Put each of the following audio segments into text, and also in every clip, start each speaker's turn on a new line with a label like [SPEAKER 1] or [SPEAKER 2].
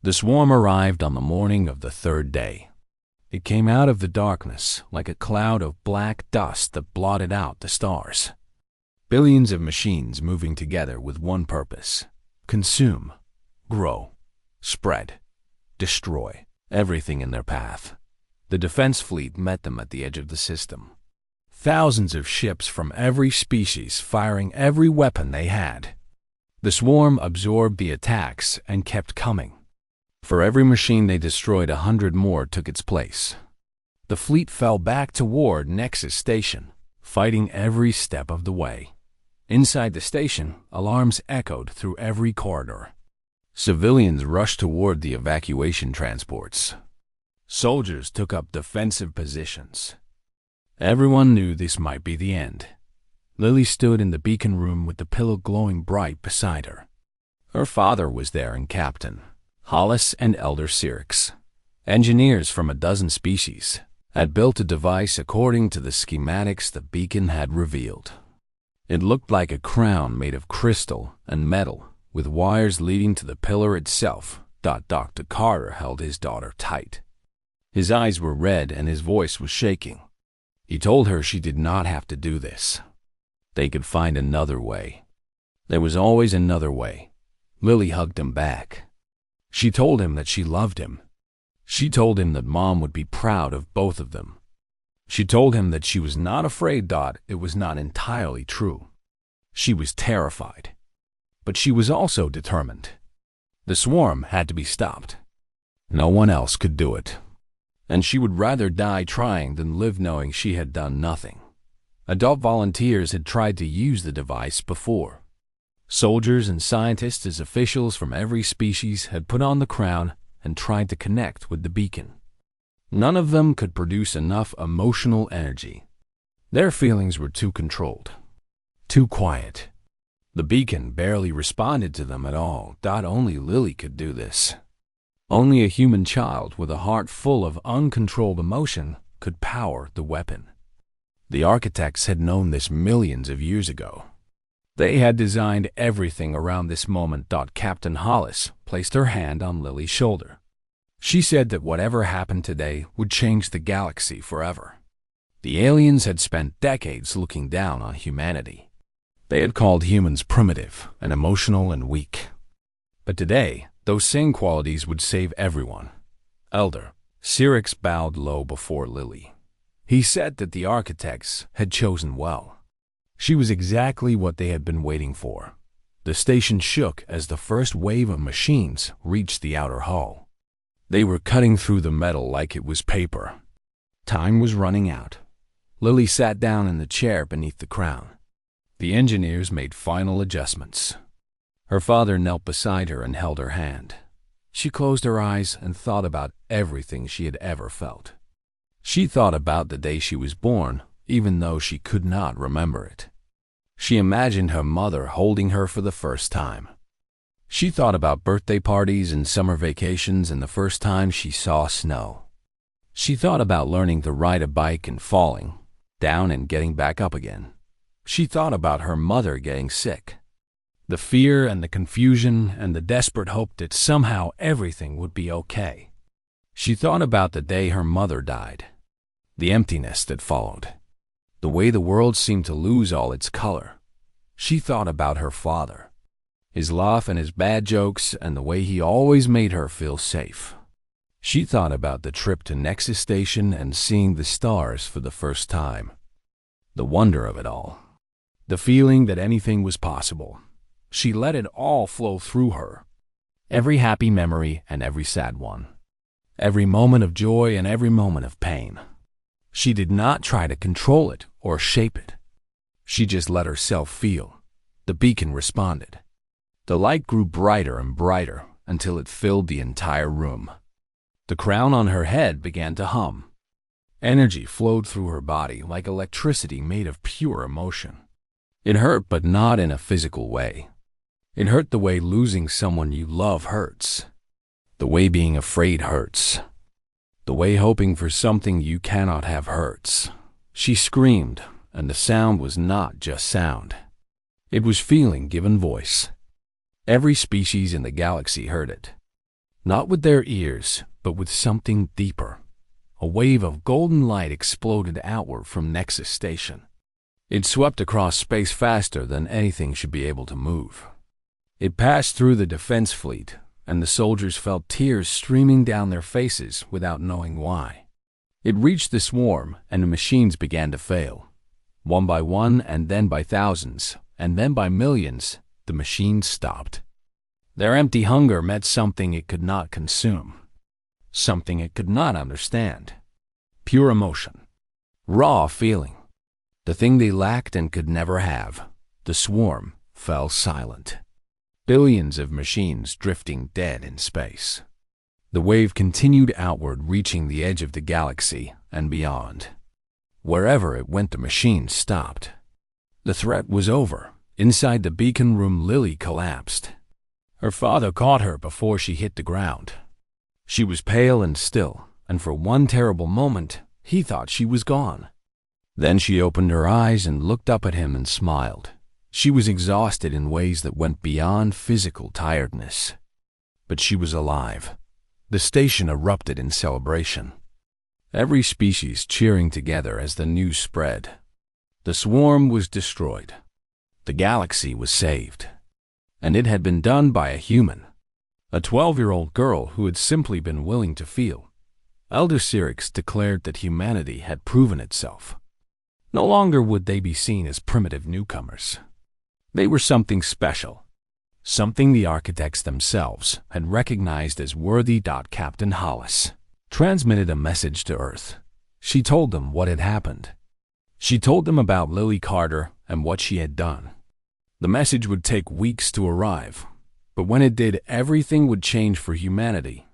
[SPEAKER 1] The swarm arrived on the morning of the third day. It came out of the darkness like a cloud of black dust that blotted out the stars. Billions of machines moving together with one purpose: consume, grow, spread, destroy everything in their path. The defense fleet met them at the edge of the system. Thousands of ships from every species firing every weapon they had. The swarm absorbed the attacks and kept coming. For every machine they destroyed, 100 more took its place. The fleet fell back toward Nexus Station, fighting every step of the way. Inside the station, alarms echoed through every corridor. Civilians rushed toward the evacuation transports. Soldiers took up defensive positions. Everyone knew this might be the end. Lily stood in the beacon room with the pillow glowing bright beside her. Her father was there and Captain Hollis and Elder Cyrix, engineers from a dozen species, had built a device according to the schematics the beacon had revealed. It looked like a crown made of crystal and metal, with wires leading to the pillar itself. Dr. Carter held his daughter tight. His eyes were red and his voice was shaking. He told her she did not have to do this. They could find another way. There was always another way. Lily hugged him back. She told him that she loved him. She told him that Mom would be proud of both of them. She told him that she was not afraid. It was not entirely true. She was terrified. But she was also determined. The swarm had to be stopped. No one else could do it. And she would rather die trying than live knowing she had done nothing. Adult volunteers had tried to use the device before. Soldiers and scientists as officials from every species had put on the crown and tried to connect with the beacon. None of them could produce enough emotional energy. Their feelings were too controlled, too quiet. The beacon barely responded to them at all. Only Lily could do this. Only a human child with a heart full of uncontrolled emotion could power the weapon. The architects had known this millions of years ago. They had designed everything around this moment. Captain Hollis placed her hand on Lily's shoulder. She said that whatever happened today would change the galaxy forever. The aliens had spent decades looking down on humanity. They had called humans primitive and emotional and weak. But today, those same qualities would save everyone. Elder Cyrix bowed low before Lily. He said that the architects had chosen well. She was exactly what they had been waiting for. The station shook as the first wave of machines reached the outer hull. They were cutting through the metal like it was paper. Time was running out. Lily sat down in the chair beneath the crown. The engineers made final adjustments. Her father knelt beside her and held her hand. She closed her eyes and thought about everything she had ever felt. She thought about the day she was born, even though she could not remember it. She imagined her mother holding her for the first time. She thought about birthday parties and summer vacations and the first time she saw snow. She thought about learning to ride a bike and falling down and getting back up again. She thought about her mother getting sick. The fear and the confusion and the desperate hope that somehow everything would be okay. She thought about the day her mother died, the emptiness that followed, the way the world seemed to lose all its color. She thought about her father, his laugh and his bad jokes and the way he always made her feel safe. She thought about the trip to Nexus Station and seeing the stars for the first time. The wonder of it all. The feeling that anything was possible. She let it all flow through her. Every happy memory and every sad one. Every moment of joy and every moment of pain. She did not try to control it or shape it. She just let herself feel. The beacon responded. The light grew brighter and brighter until it filled the entire room. The crown on her head began to hum. Energy flowed through her body like electricity made of pure emotion. It hurt, but not in a physical way. It hurt the way losing someone you love hurts. The way being afraid hurts. The way hoping for something you cannot have hurts. She screamed, and the sound was not just sound. It was feeling given voice. Every species in the galaxy heard it. Not with their ears, but with something deeper. A wave of golden light exploded outward from Nexus Station. It swept across space faster than anything should be able to move. It passed through the defense fleet, and the soldiers felt tears streaming down their faces without knowing why. It reached the swarm, and the machines began to fail. One by one, and then by thousands, and then by millions, the machines stopped. Their empty hunger met something it could not consume, something it could not understand. Pure emotion, raw feeling. The thing they lacked and could never have. The swarm fell silent. Billions of machines drifting dead in space. The wave continued outward, reaching the edge of the galaxy and beyond. Wherever it went, the machines stopped. The threat was over. Inside the beacon room, Lily collapsed. Her father caught her before she hit the ground. She was pale and still, and for one terrible moment, he thought she was gone. Then she opened her eyes and looked up at him and smiled. She was exhausted in ways that went beyond physical tiredness. But she was alive. The station erupted in celebration. Every species cheering together as the news spread. The swarm was destroyed. The galaxy was saved. And it had been done by a human. A 12-year-old girl who had simply been willing to feel. Elder Cyrix declared that humanity had proven itself. No longer would they be seen as primitive newcomers. They were something special. Something the architects themselves had recognized as worthy. Captain Hollis transmitted a message to Earth. She told them what had happened. She told them about Lily Carter and what she had done. The message would take weeks to arrive, but when it did, everything would change for humanity.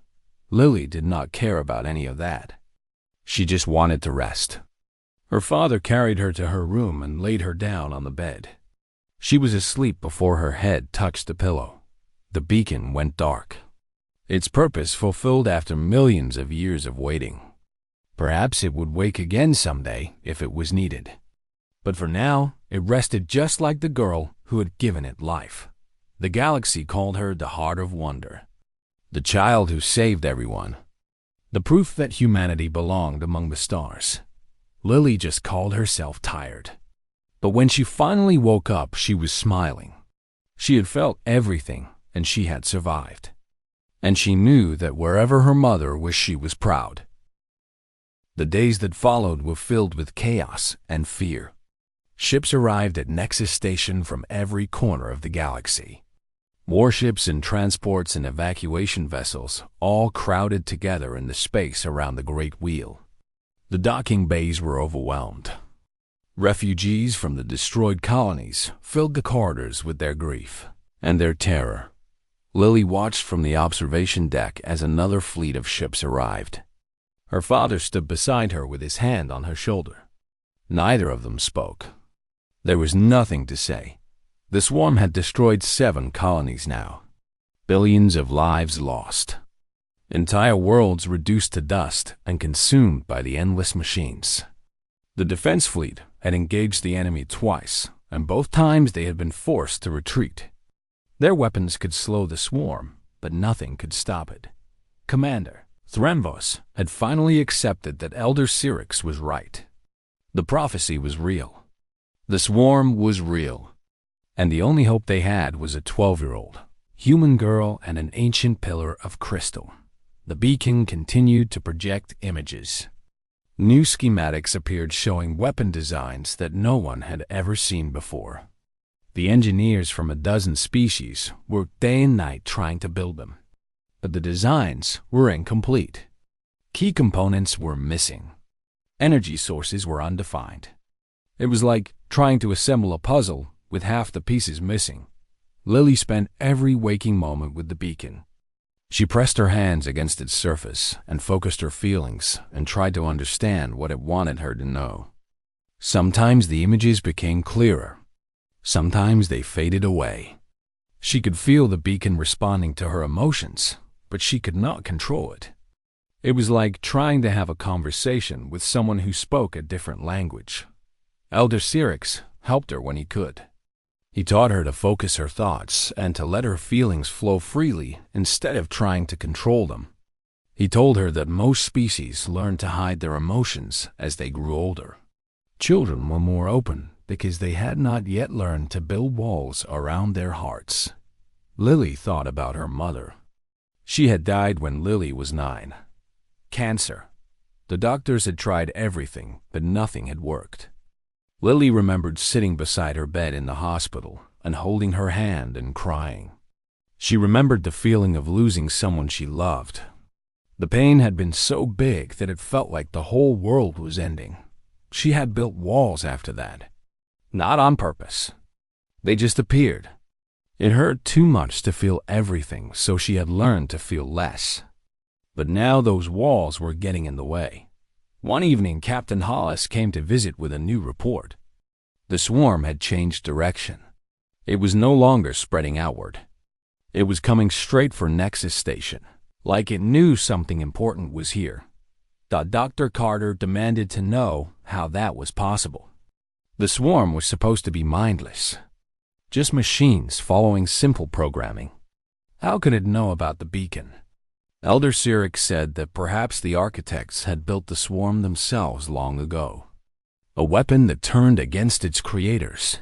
[SPEAKER 1] Lily did not care about any of that. She just wanted to rest. Her father carried her to her room and laid her down on the bed. She was asleep before her head touched the pillow. The beacon went dark. Its purpose fulfilled after millions of years of waiting. Perhaps it would wake again someday if it was needed. But for now, it rested just like the girl who had given it life. The galaxy called her the Heart of Wonder, the child who saved everyone, the proof that humanity belonged among the stars. Lily just called herself tired. But when she finally woke up, she was smiling. She had felt everything, and she had survived. And she knew that wherever her mother was, she was proud. The days that followed were filled with chaos and fear. Ships arrived at Nexus Station from every corner of the galaxy. Warships and transports and evacuation vessels all crowded together in the space around the Great Wheel. The docking bays were overwhelmed. Refugees from the destroyed colonies filled the corridors with their grief and their terror. Lily watched from the observation deck as another fleet of ships arrived. Her father stood beside her with his hand on her shoulder. Neither of them spoke. There was nothing to say. The swarm had destroyed 7 colonies now. Billions of lives lost. Entire worlds reduced to dust and consumed by the endless machines. The defense fleet had engaged the enemy twice, and both times they had been forced to retreat. Their weapons could slow the swarm, but nothing could stop it. Commander Threnvos had finally accepted that Elder Cyrix was right. The prophecy was real. The swarm was real. And the only hope they had was a 12-year-old, human girl and an ancient pillar of crystal. The beacon continued to project images. New schematics appeared showing weapon designs that no one had ever seen before. The engineers from a dozen species worked day and night trying to build them. But the designs were incomplete. Key components were missing. Energy sources were undefined. It was like trying to assemble a puzzle with half the pieces missing. Lily spent every waking moment with the beacon. She pressed her hands against its surface and focused her feelings and tried to understand what it wanted her to know. Sometimes the images became clearer. Sometimes they faded away. She could feel the beacon responding to her emotions, but she could not control it. It was like trying to have a conversation with someone who spoke a different language. Elder Cyrix helped her when he could. He taught her to focus her thoughts and to let her feelings flow freely instead of trying to control them. He told her that most species learned to hide their emotions as they grew older. Children were more open because they had not yet learned to build walls around their hearts. Lily thought about her mother. She had died when Lily was 9. Cancer. The doctors had tried everything, but nothing had worked. Lily remembered sitting beside her bed in the hospital and holding her hand and crying. She remembered the feeling of losing someone she loved. The pain had been so big that it felt like the whole world was ending. She had built walls after that. Not on purpose. They just appeared. It hurt too much to feel everything, so she had learned to feel less. But now those walls were getting in the way. One evening, Captain Hollis came to visit with a new report. The swarm had changed direction. It was no longer spreading outward. It was coming straight for Nexus Station, like it knew something important was here. Dr. Carter demanded to know how that was possible. The swarm was supposed to be mindless, just machines following simple programming. How could it know about the beacon? Elder Cyric said that perhaps the architects had built the swarm themselves long ago. A weapon that turned against its creators.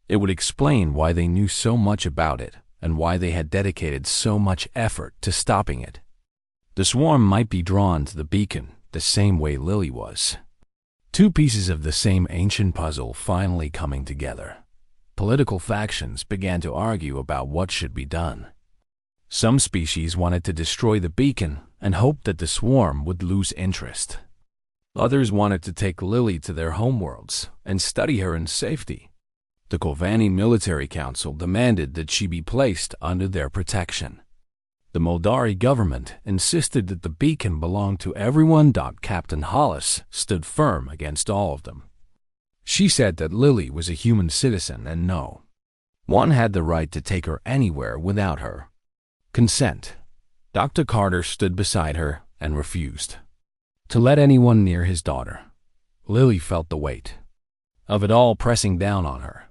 [SPEAKER 1] It would explain why they knew so much about it and why they had dedicated so much effort to stopping it. The swarm might be drawn to the beacon the same way Lily was. Two pieces of the same ancient puzzle finally coming together. Political factions began to argue about what should be done. Some species wanted to destroy the beacon and hoped that the swarm would lose interest. Others wanted to take Lily to their homeworlds and study her in safety. The Kovani Military Council demanded that she be placed under their protection. The Moldari government insisted that the beacon belonged to everyone. Captain Hollis stood firm against all of them. She said that Lily was a human citizen and no one had the right to take her anywhere without her consent. Dr. Carter stood beside her and refused to let anyone near his daughter. Lily felt the weight of it all pressing down on her.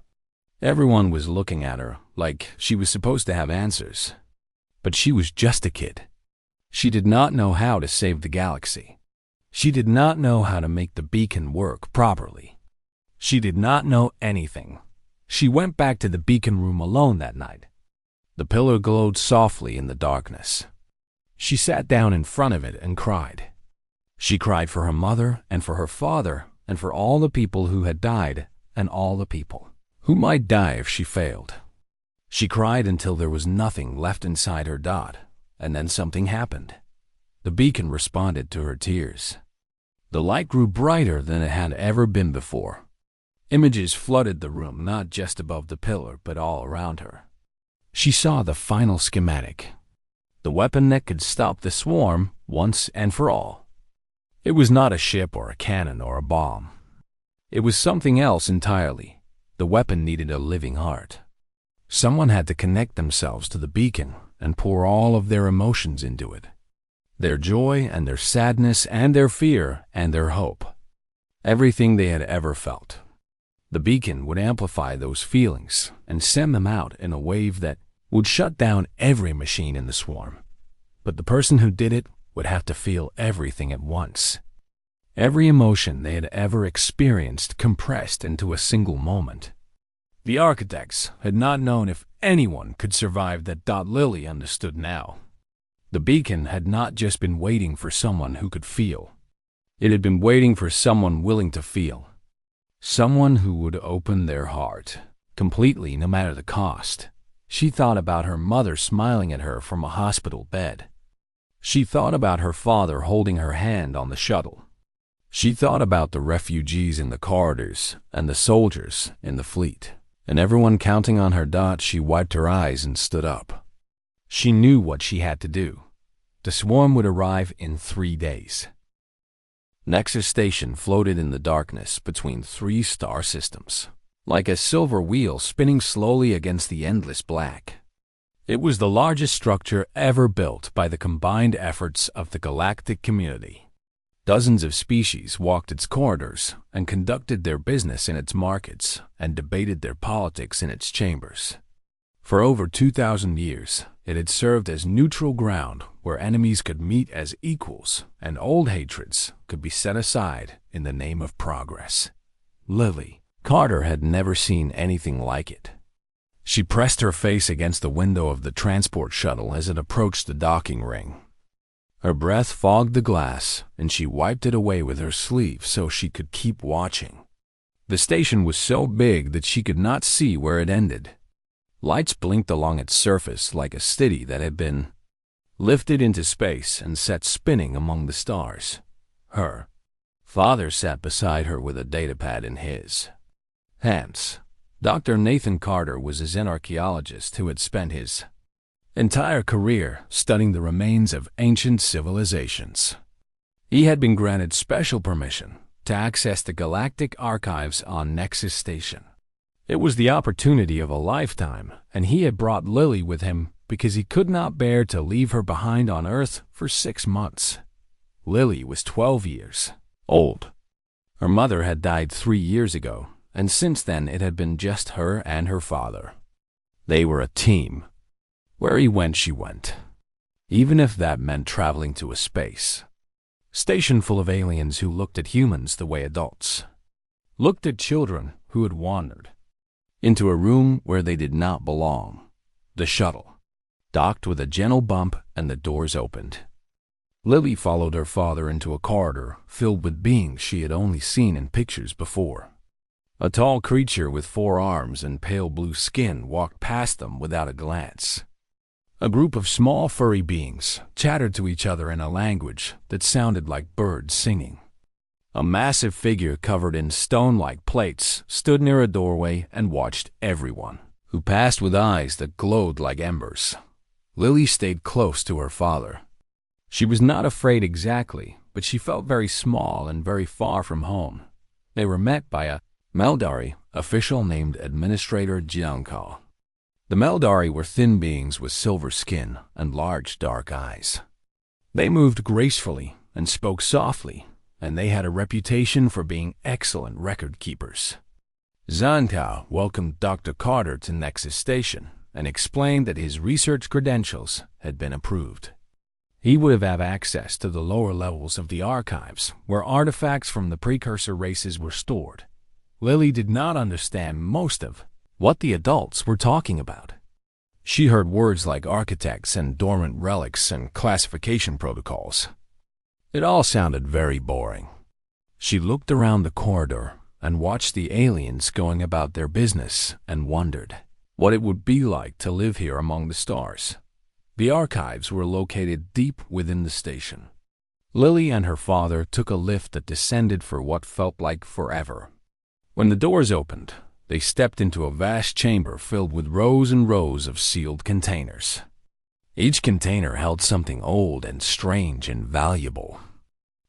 [SPEAKER 1] Everyone was looking at her like she was supposed to have answers. But she was just a kid. She did not know how to save the galaxy. She did not know how to make the beacon work properly. She did not know anything. She went back to the beacon room alone that night. The pillar glowed softly in the darkness. She sat down in front of it and cried. She cried for her mother and for her father and for all the people who had died and all the people who might die if she failed. She cried until there was nothing left inside her, and then something happened. The beacon responded to her tears. The light grew brighter than it had ever been before. Images flooded the room, not just above the pillar, but all around her. She saw the final schematic, the weapon that could stop the swarm once and for all. It was not a ship or a cannon or a bomb. It was something else entirely. The weapon needed a living heart. Someone had to connect themselves to the beacon and pour all of their emotions into it. Their joy and their sadness and their fear and their hope. Everything they had ever felt. The beacon would amplify those feelings and send them out in a wave that would shut down every machine in the swarm. But the person who did it would have to feel everything at once. Every emotion they had ever experienced compressed into a single moment. The architects had not known if anyone could survive that. Lily understood now. The beacon had not just been waiting for someone who could feel. It had been waiting for someone willing to feel. Someone who would open their heart, completely no matter the cost. She thought about her mother smiling at her from a hospital bed. She thought about her father holding her hand on the shuttle. She thought about the refugees in the corridors and the soldiers in the fleet. And everyone counting on her. She wiped her eyes and stood up. She knew what she had to do. The swarm would arrive in 3 days. Nexus Station floated in the darkness between 3 star systems, like a silver wheel spinning slowly against the endless black. It was the largest structure ever built by the combined efforts of the galactic community. Dozens of species walked its corridors and conducted their business in its markets and debated their politics in its chambers. For over 2,000 years, it had served as neutral ground where enemies could meet as equals and old hatreds could be set aside in the name of progress. Lily Carter had never seen anything like it. She pressed her face against the window of the transport shuttle as it approached the docking ring. Her breath fogged the glass, and she wiped it away with her sleeve so she could keep watching. The station was so big that she could not see where it ended. Lights blinked along its surface like a city that had been lifted into space and set spinning among the stars. Her father sat beside her with a datapad in his hands. Dr. Nathan Carter was an archaeologist who had spent his entire career studying the remains of ancient civilizations. He had been granted special permission to access the Galactic archives on Nexus Station. It was the opportunity of a lifetime, and he had brought Lily with him because he could not bear to leave her behind on Earth for 6 months. Lily was 12 years old. Her mother had died 3 years ago, and since then it had been just her and her father. They were a team. Where he went, she went, even if that meant traveling to a space station full of aliens who looked at humans the way adults looked at children who had wandered into a room where they did not belong. The shuttle docked with a gentle bump and the doors opened. Lily followed her father into a corridor filled with beings she had only seen in pictures before. A tall creature with 4 arms and pale blue skin walked past them without a glance. A group of small furry beings chattered to each other in a language that sounded like birds singing. A massive figure covered in stone-like plates stood near a doorway and watched everyone, who passed with eyes that glowed like embers. Lily stayed close to her father. She was not afraid exactly, but she felt very small and very far from home. They were met by a Meldari official named Administrator Jianko. The Meldari were thin beings with silver skin and large dark eyes. They moved gracefully and spoke softly, and they had a reputation for being excellent record keepers. Zantao welcomed Dr. Carter to Nexus Station and explained that his research credentials had been approved. He would have access to the lower levels of the archives where artifacts from the precursor races were stored. Lily did not understand most of what the adults were talking about. She heard words like architects and dormant relics and classification protocols. It all sounded very boring. She looked around the corridor and watched the aliens going about their business and wondered what it would be like to live here among the stars. The archives were located deep within the station. Lily and her father took a lift that descended for what felt like forever. When the doors opened, they stepped into a vast chamber filled with rows and rows of sealed containers. Each container held something old and strange and valuable.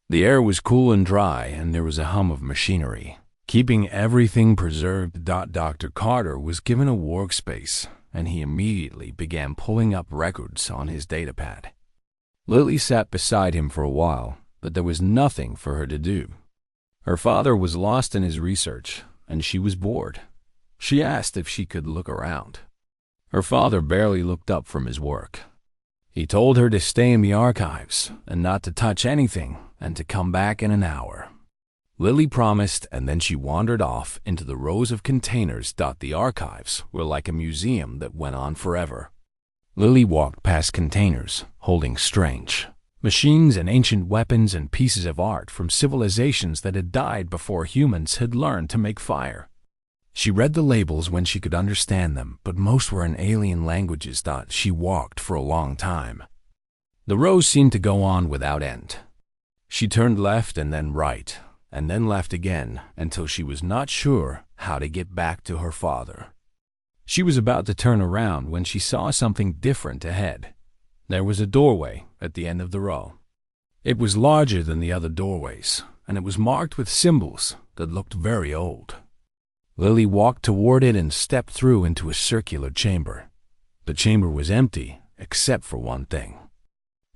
[SPEAKER 1] The air was cool and dry, and there was a hum of machinery, keeping everything preserved. Dr. Carter was given a workspace, and he immediately began pulling up records on his datapad. Lily sat beside him for a while, but there was nothing for her to do. Her father was lost in his research, and she was bored. She asked if she could look around. Her father barely looked up from his work. He told her to stay in the archives and not to touch anything and to come back in an hour. Lily promised, and then she wandered off into the rows of containers. The archives were like a museum that went on forever. Lily walked past containers, holding strange machines and ancient weapons and pieces of art from civilizations that had died before humans had learned to make fire. She read the labels when she could understand them, but most were in alien languages. She walked for a long time. The rows seemed to go on without end. She turned left and then right, and then left again until she was not sure how to get back to her father. She was about to turn around when she saw something different ahead. There was a doorway at the end of the row. It was larger than the other doorways, and it was marked with symbols that looked very old. Lily walked toward it and stepped through into a circular chamber. The chamber was empty, except for one thing.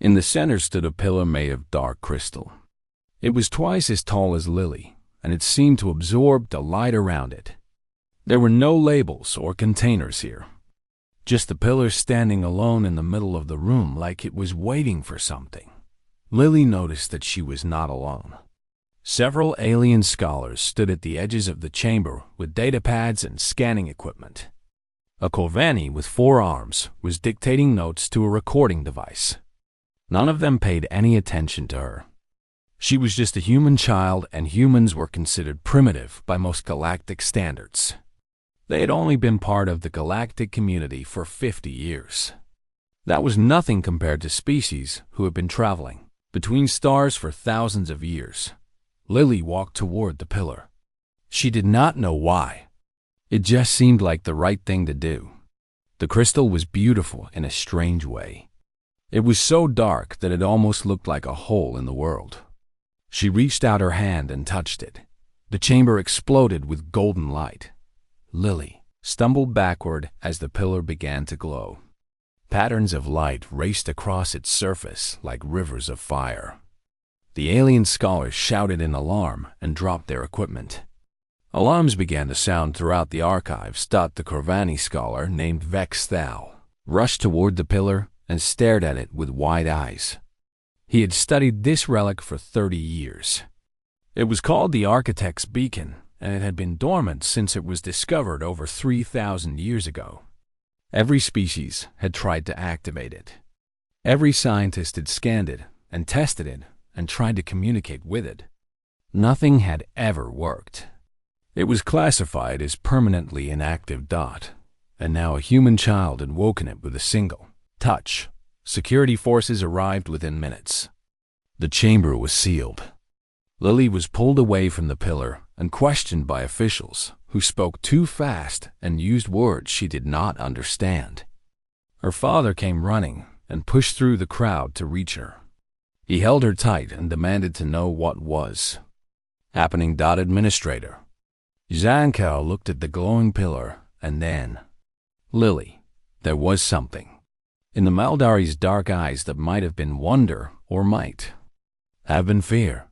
[SPEAKER 1] In the center stood a pillar made of dark crystal. It was twice as tall as Lily, and it seemed to absorb the light around it. There were no labels or containers here. Just the pillar standing alone in the middle of the room like it was waiting for something. Lily noticed that she was not alone. Several alien scholars stood at the edges of the chamber with datapads and scanning equipment. A Corvani with 4 arms was dictating notes to a recording device. None of them paid any attention to her. She was just a human child, and humans were considered primitive by most galactic standards. They had only been part of the galactic community for 50 years. That was nothing compared to species who had been traveling between stars for thousands of years. Lily walked toward the pillar. She did not know why. It just seemed like the right thing to do. The crystal was beautiful in a strange way. It was so dark that it almost looked like a hole in the world. She reached out her hand and touched it. The chamber exploded with golden light. Lily stumbled backward as the pillar began to glow. Patterns of light raced across its surface like rivers of fire. The alien scholars shouted in alarm and dropped their equipment. Alarms began to sound throughout the archives. The Corvani scholar named Vex Thal rushed toward the pillar and stared at it with wide eyes. He had studied this relic for 30 years. It was called the Architect's Beacon, and it had been dormant since it was discovered over 3,000 years ago. Every species had tried to activate it. Every scientist had scanned it and tested it and tried to communicate with it. Nothing had ever worked. It was classified as permanently inactive. And now a human child had woken it with a single touch. Security forces arrived within minutes. The chamber was sealed. Lily was pulled away from the pillar and questioned by officials who spoke too fast and used words she did not understand. Her father came running and pushed through the crowd to reach her. He held her tight and demanded to know what was happening. Administrator Zanko looked at the glowing pillar, and then, Lily, there was something in the Maldari's dark eyes that might have been wonder or might have been fear.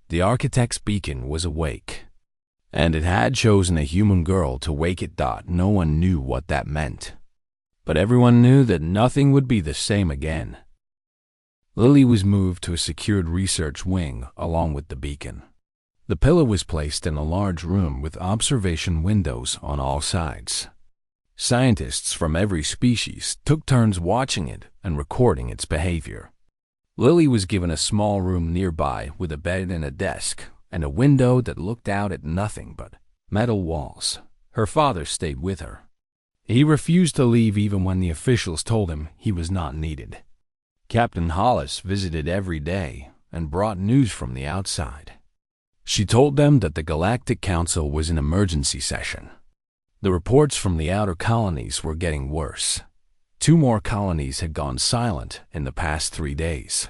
[SPEAKER 1] The Architect's Beacon was awake, and it had chosen a human girl to wake it. No one knew what that meant, but everyone knew that nothing would be the same again. Lily was moved to a secured research wing along with the beacon. The pillar was placed in a large room with observation windows on all sides. Scientists from every species took turns watching it and recording its behavior. Lily was given a small room nearby with a bed and a desk, and a window that looked out at nothing but metal walls. Her father stayed with her. He refused to leave even when the officials told him he was not needed. Captain Hollis visited every day and brought news from the outside. She told them that the Galactic Council was in emergency session. The reports from the outer colonies were getting worse. 2 more colonies had gone silent in the past 3 days.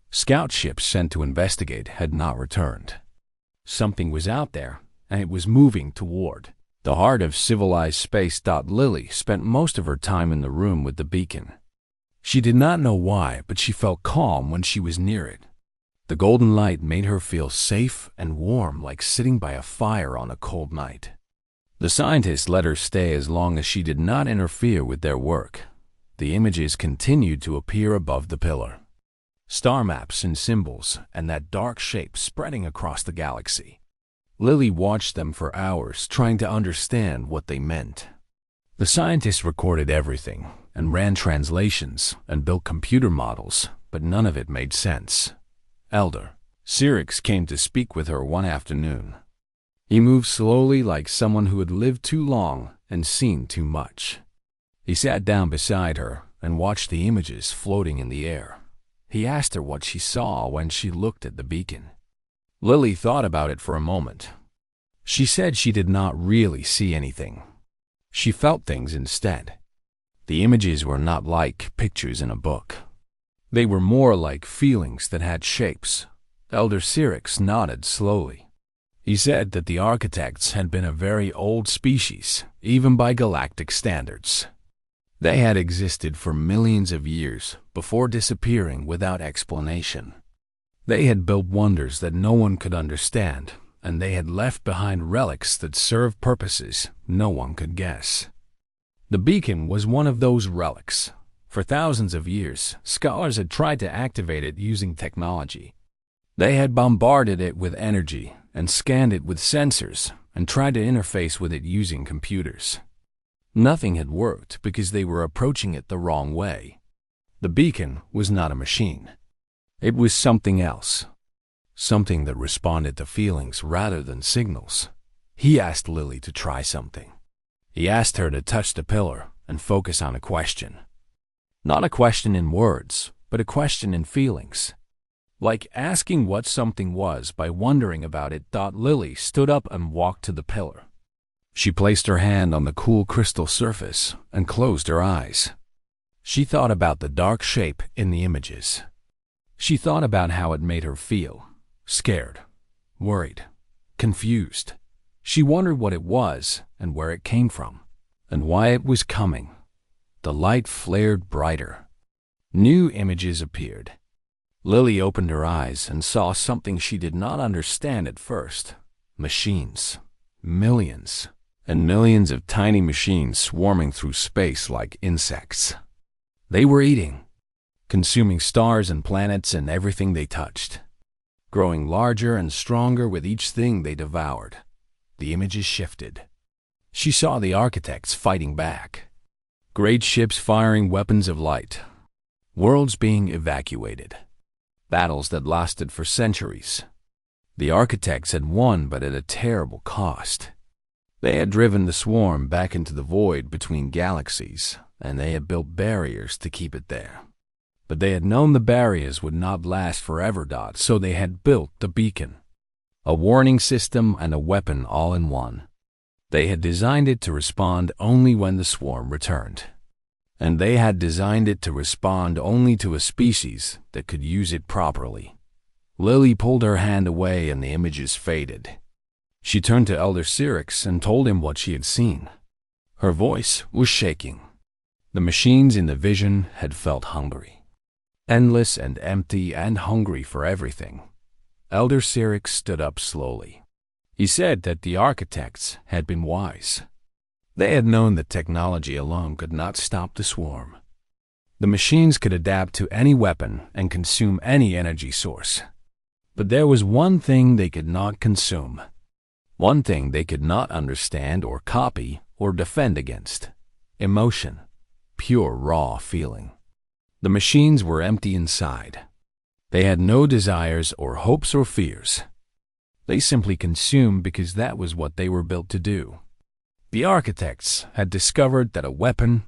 [SPEAKER 1] Scout ships sent to investigate had not returned. Something was out there, and it was moving toward the heart of civilized space. Lily spent most of her time in the room with the beacon. She did not know why, but she felt calm when she was near it. The golden light made her feel safe and warm, like sitting by a fire on a cold night. The scientists let her stay as long as she did not interfere with their work. The images continued to appear above the pillar. Star maps and symbols, and that dark shape spreading across the galaxy. Lily watched them for hours, trying to understand what they meant. The scientists recorded everything, and ran translations, and built computer models, but none of it made sense. Elder Syrinx came to speak with her one afternoon. He moved slowly like someone who had lived too long and seen too much. He sat down beside her and watched the images floating in the air. He asked her what she saw when she looked at the beacon. Lily thought about it for a moment. She said she did not really see anything. She felt things instead. The images were not like pictures in a book. They were more like feelings that had shapes. Elder Syrinx nodded slowly. He said that the architects had been a very old species, even by galactic standards. They had existed for millions of years before disappearing without explanation. They had built wonders that no one could understand, and they had left behind relics that served purposes no one could guess. The beacon was one of those relics. For thousands of years, scholars had tried to activate it using technology. They had bombarded it with energy and scanned it with sensors and tried to interface with it using computers. Nothing had worked because they were approaching it the wrong way. The beacon was not a machine. It was something else. Something that responded to feelings rather than signals. He asked Lily to try something. He asked her to touch the pillar and focus on a question. Not a question in words, but a question in feelings. Like asking what something was by wondering about it. Lily stood up and walked to the pillar. She placed her hand on the cool crystal surface and closed her eyes. She thought about the dark shape in the images. She thought about how it made her feel. Scared, worried, confused. She wondered what it was and where it came from, and why it was coming. The light flared brighter. New images appeared. Lily opened her eyes and saw something she did not understand at first. Machines. Millions and millions of tiny machines swarming through space like insects. They were eating, consuming stars and planets and everything they touched, growing larger and stronger with each thing they devoured. The images shifted. She saw the architects fighting back. Great ships firing weapons of light. Worlds being evacuated. Battles that lasted for centuries. The architects had won, but at a terrible cost. They had driven the swarm back into the void between galaxies, and they had built barriers to keep it there. But they had known the barriers would not last forever. So they had built the beacon. A warning system and a weapon all in one. They had designed it to respond only when the swarm returned. And they had designed it to respond only to a species that could use it properly. Lily pulled her hand away and the images faded. She turned to Elder Syrinx and told him what she had seen. Her voice was shaking. The machines in the vision had felt hungry. Endless and empty and hungry for everything. Elder Syrinx stood up slowly. He said that the architects had been wise. They had known that technology alone could not stop the swarm. The machines could adapt to any weapon and consume any energy source. But there was one thing they could not consume. One thing they could not understand or copy or defend against. Emotion. Pure raw feeling. The machines were empty inside. They had no desires or hopes or fears. They simply consumed because that was what they were built to do. The architects had discovered that a weapon,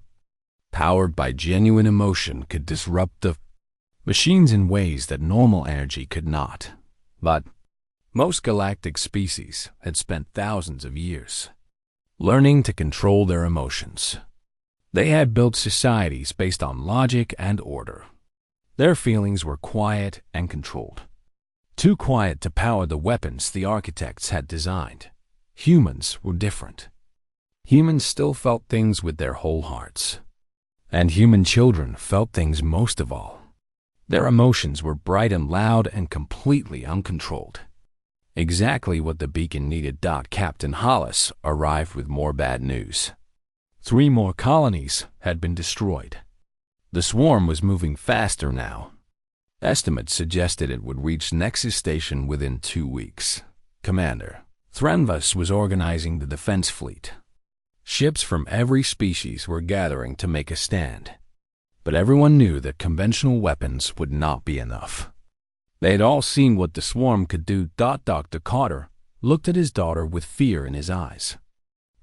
[SPEAKER 1] powered by genuine emotion, could disrupt the machines in ways that normal energy could not. But most galactic species had spent thousands of years learning to control their emotions. They had built societies based on logic and order. Their feelings were quiet and controlled. Too quiet to power the weapons the architects had designed. Humans were different. Humans still felt things with their whole hearts. And human children felt things most of all. Their emotions were bright and loud and completely uncontrolled. Exactly what the beacon needed. Captain Hollis arrived with more bad news. 3 more colonies had been destroyed. The swarm was moving faster now. Estimates suggested it would reach Nexus Station within 2 weeks. Commander Threnvas was organizing the defense fleet. Ships from every species were gathering to make a stand. But everyone knew that conventional weapons would not be enough. They had all seen what the swarm could do. Dr. Carter looked at his daughter with fear in his eyes.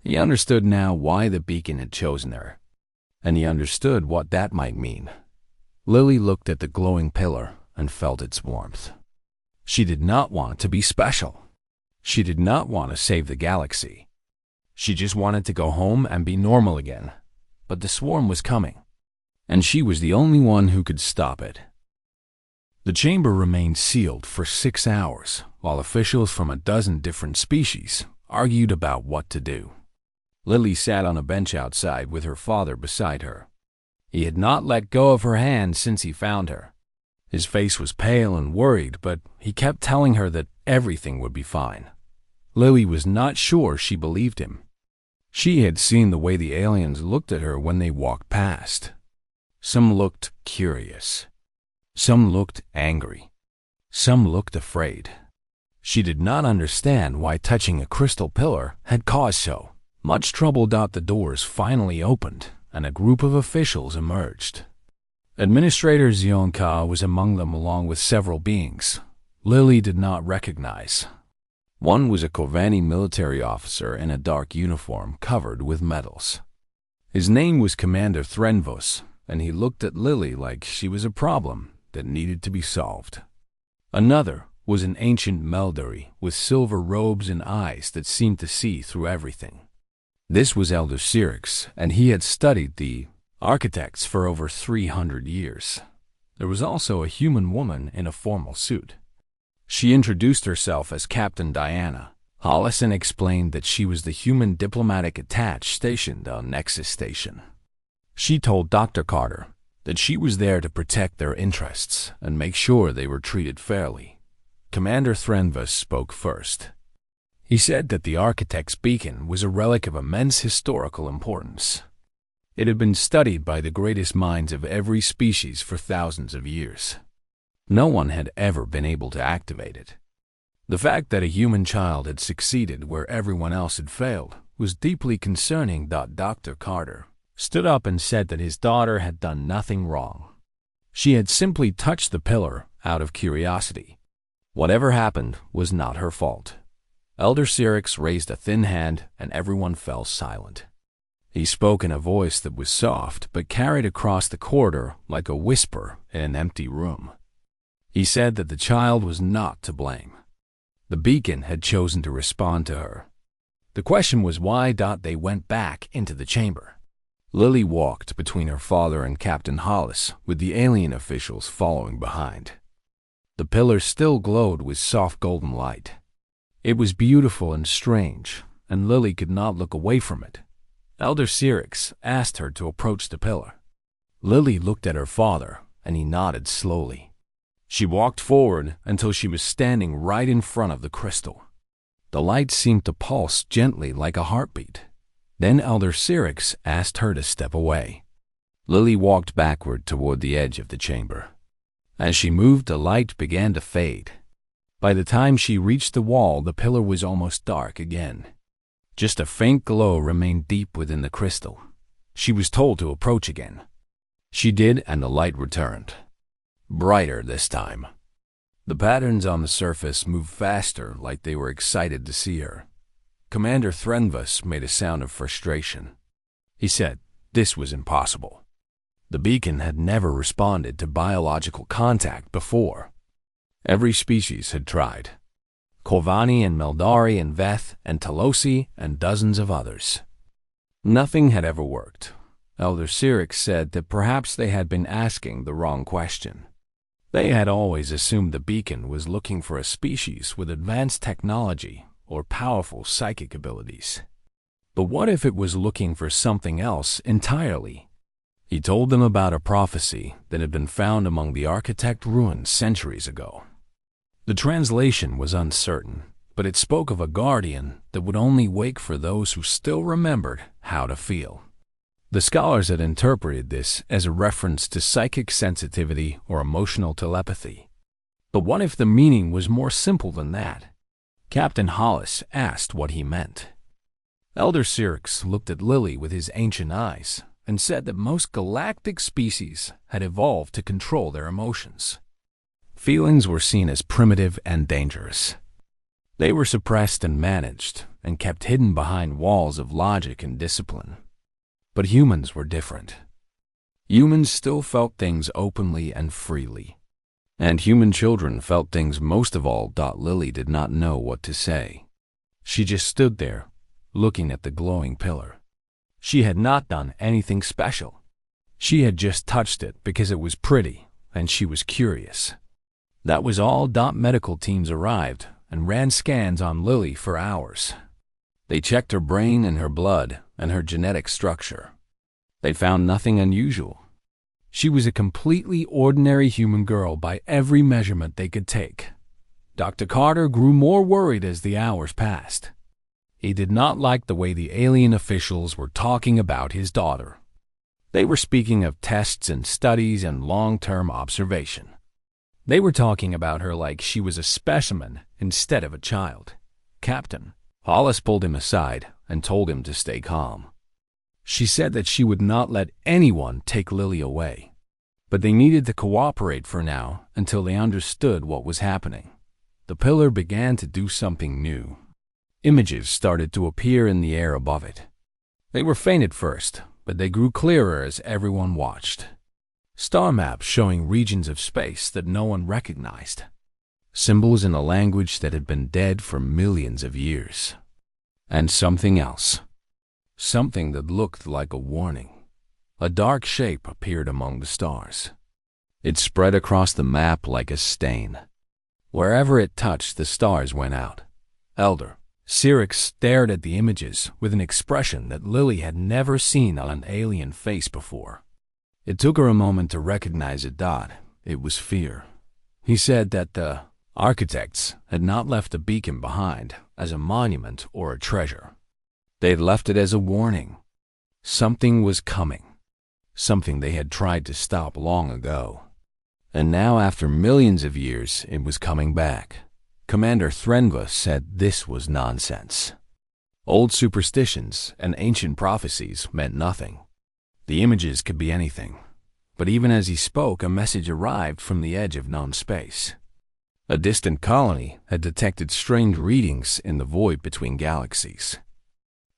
[SPEAKER 1] He understood now why the beacon had chosen her, and he understood what that might mean. Lily looked at the glowing pillar and felt its warmth. She did not want to be special. She did not want to save the galaxy. She just wanted to go home and be normal again. But the swarm was coming, and she was the only one who could stop it. The chamber remained sealed for 6 hours, while officials from a dozen different species argued about what to do. Lily sat on a bench outside with her father beside her. He had not let go of her hand since he found her. His face was pale and worried, but he kept telling her that everything would be fine. Lily was not sure she believed him. She had seen the way the aliens looked at her when they walked past. Some looked curious. Some looked angry. Some looked afraid. She did not understand why touching a crystal pillar had caused so much trouble. The doors finally opened, and a group of officials emerged. Administrator Zionka was among them, along with several beings Lily did not recognize. One was a Kovani military officer in a dark uniform covered with medals. His name was Commander Threnvos, and he looked at Lily like she was a problem that needed to be solved. Another was an ancient Meldari with silver robes and eyes that seemed to see through everything. This was Elder Cyrix, and he had studied the architects for over 300 years. There was also a human woman in a formal suit. She introduced herself as Captain Diana Hollis and explained that she was the human diplomatic attaché stationed on Nexus Station. She told Dr. Carter that she was there to protect their interests and make sure they were treated fairly. Commander Threnvos spoke first. He said that the architect's beacon was a relic of immense historical importance. It had been studied by the greatest minds of every species for thousands of years. No one had ever been able to activate it. The fact that a human child had succeeded where everyone else had failed was deeply concerning. Dr. Carter stood up and said that his daughter had done nothing wrong. She had simply touched the pillar out of curiosity. Whatever happened was not her fault. Elder Cyrix raised a thin hand and everyone fell silent. He spoke in a voice that was soft but carried across the corridor like a whisper in an empty room. He said that the child was not to blame. The beacon had chosen to respond to her. The question was why. They went back into the chamber. Lily walked between her father and Captain Hollis, with the alien officials following behind. The pillar still glowed with soft golden light. It was beautiful and strange, and Lily could not look away from it. Elder Cyrix asked her to approach the pillar. Lily looked at her father, and he nodded slowly. She walked forward until she was standing right in front of the crystal. The light seemed to pulse gently like a heartbeat. Then Elder Cyrix asked her to step away. Lily walked backward toward the edge of the chamber. As she moved, the light began to fade. By the time she reached the wall, the pillar was almost dark again. Just a faint glow remained deep within the crystal. She was told to approach again. She did, and the light returned. Brighter this time. The patterns on the surface moved faster, like they were excited to see her. Commander Threnvos made a sound of frustration. He said this was impossible. The beacon had never responded to biological contact before. Every species had tried. Kovani and Meldari and Veth and Talosi and dozens of others. Nothing had ever worked. Elder Cyrix said that perhaps they had been asking the wrong question. They had always assumed the beacon was looking for a species with advanced technology or powerful psychic abilities. But what if it was looking for something else entirely? He told them about a prophecy that had been found among the architect ruins centuries ago. The translation was uncertain, but it spoke of a guardian that would only wake for those who still remembered how to feel. The scholars had interpreted this as a reference to psychic sensitivity or emotional telepathy. But what if the meaning was more simple than that? Captain Hollis asked what he meant. Elder Cyrix looked at Lily with his ancient eyes and said that most galactic species had evolved to control their emotions. Feelings were seen as primitive and dangerous. They were suppressed and managed and kept hidden behind walls of logic and discipline. But humans were different. Humans still felt things openly and freely. And human children felt things most of all. Lily did not know what to say. She just stood there, looking at the glowing pillar. She had not done anything special. She had just touched it because it was pretty, and she was curious. That was all. Medical teams arrived and ran scans on Lily for hours. They checked her brain and her blood and her genetic structure. They found nothing unusual. She was a completely ordinary human girl by every measurement they could take. Dr. Carter grew more worried as the hours passed. He did not like the way the alien officials were talking about his daughter. They were speaking of tests and studies and long-term observation. They were talking about her like she was a specimen instead of a child. Captain Hollis pulled him aside and told him to stay calm. She said that she would not let anyone take Lily away, but they needed to cooperate for now until they understood what was happening. The pillar began to do something new. Images started to appear in the air above it. They were faint at first, but they grew clearer as everyone watched. Star maps showing regions of space that no one recognized. Symbols in a language that had been dead for millions of years. And something else. Something that looked like a warning. A dark shape appeared among the stars. It spread across the map like a stain. Wherever it touched, the stars went out. Elder Syrinx stared at the images with an expression that Lily had never seen on an alien face before. It took her a moment to recognize it. It was fear. He said that the architects had not left a beacon behind as a monument or a treasure. They had left it as a warning. Something was coming. Something they had tried to stop long ago. And now, after millions of years, it was coming back. Commander Threnva said this was nonsense. Old superstitions and ancient prophecies meant nothing. The images could be anything. But even as he spoke, a message arrived from the edge of known space. A distant colony had detected strange readings in the void between galaxies.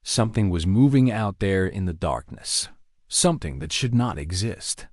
[SPEAKER 1] Something was moving out there in the darkness. Something that should not exist.